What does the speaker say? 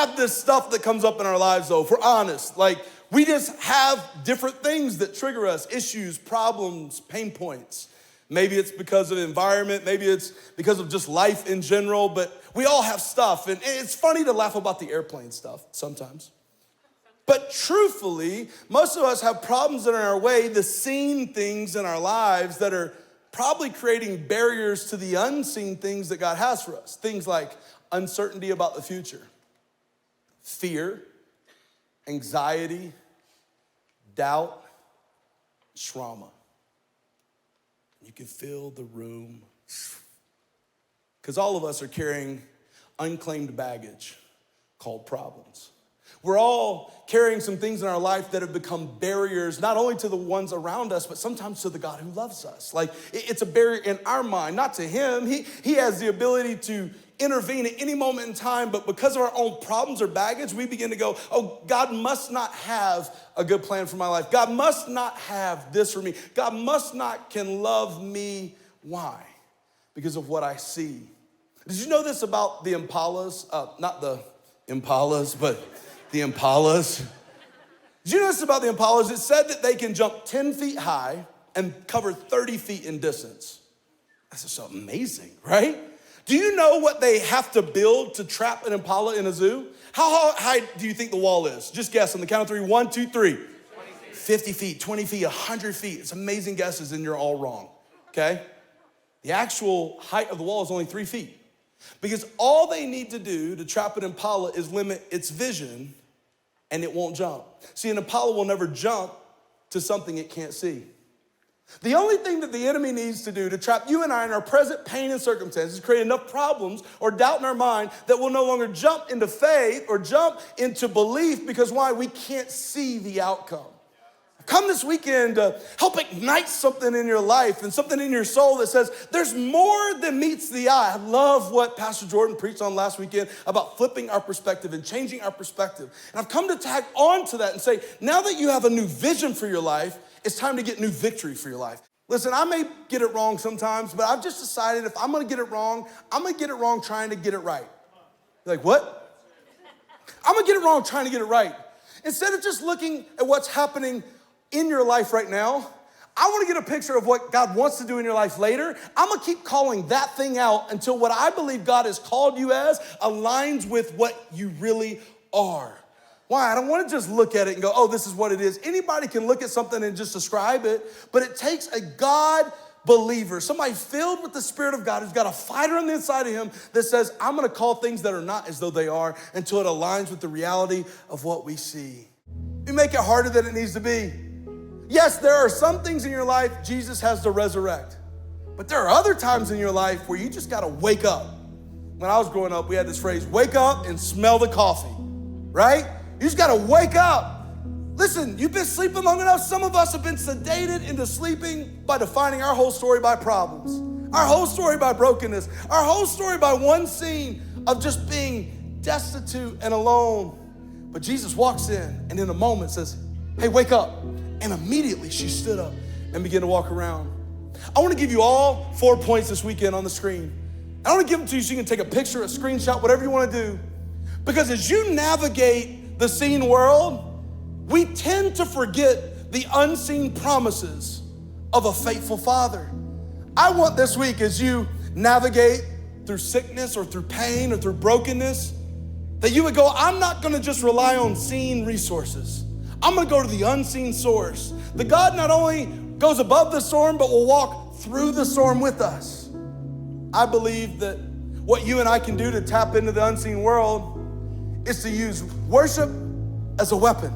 have this stuff that comes up in our lives though, if we're honest. Like, we just have different things that trigger us, issues, problems, pain points. Maybe it's because of the environment, maybe it's because of just life in general, but we all have stuff. And it's funny to laugh about the airplane stuff sometimes. But truthfully, most of us have problems that are in our way, the seen things in our lives that are probably creating barriers to the unseen things that God has for us. Things like uncertainty about the future, fear, anxiety, doubt, trauma. You can fill the room because all of us are carrying unclaimed baggage called problems. We're all carrying some things in our life that have become barriers, not only to the ones around us, but sometimes to the God who loves us. Like, it's a barrier in our mind, not to him. He has the ability to intervene at any moment in time, but because of our own problems or baggage, we begin to go, oh, God must not have a good plan for my life. God must not have this for me. God must not can love me. Why? Because of what I see. Did you know this about the impalas? Not the impalas, but the impalas. Did you know this about the impalas? It said that they can jump 10 feet high and cover 30 feet in distance. That's just amazing, right? Do you know what they have to build to trap an impala in a zoo? How high do you think the wall is? Just guess on the count of three. 1, 2, 3. 50 feet, 20 feet, 100 feet. It's amazing guesses and you're all wrong, okay? The actual height of the wall is only 3 feet. Because all they need to do to trap an impala is limit its vision and it won't jump. See, an impala will never jump to something it can't see. The only thing that the enemy needs to do to trap you and I in our present pain and circumstances is create enough problems or doubt in our mind that we'll no longer jump into faith or jump into belief because why? We can't see the outcome. Come this weekend to help ignite something in your life and something in your soul that says there's more than meets the eye. I love what Pastor Jordan preached on last weekend about flipping our perspective and changing our perspective. And I've come to tag on to that and say, now that you have a new vision for your life, it's time to get new victory for your life. Listen, I may get it wrong sometimes, but I've just decided if I'm gonna get it wrong, I'm gonna get it wrong trying to get it right. You're like, what? I'm gonna get it wrong trying to get it right. Instead of just looking at what's happening in your life right now, I want to get a picture of what God wants to do in your life later. I'm going to keep calling that thing out until what I believe God has called you as aligns with what you really are. Why? I don't want to just look at it and go, oh, this is what it is. Anybody can look at something and just describe it, but it takes a God believer, somebody filled with the Spirit of God who's got a fighter on the inside of him that says, I'm going to call things that are not as though they are until it aligns with the reality of what we see. We make it harder than it needs to be. Yes, there are some things in your life Jesus has to resurrect. But there are other times in your life where you just got to wake up. When I was growing up, we had this phrase, wake up and smell the coffee, right? You just got to wake up. Listen, you've been sleeping long enough. Some of us have been sedated into sleeping by defining our whole story by problems, our whole story by brokenness, our whole story by one scene of just being destitute and alone. But Jesus walks in and in a moment says, hey, wake up. And immediately she stood up and began to walk around. I want to give you all 4 points this weekend on the screen. I want to give them to you so you can take a picture, a screenshot, whatever you want to do. Because as you navigate the seen world, we tend to forget the unseen promises of a faithful Father. I want this week, as you navigate through sickness or through pain or through brokenness, that you would go, I'm not going to just rely on seen resources. I'm gonna go to the unseen source. The God not only goes above the storm, but will walk through the storm with us. I believe that what you and I can do to tap into the unseen world is to use worship as a weapon.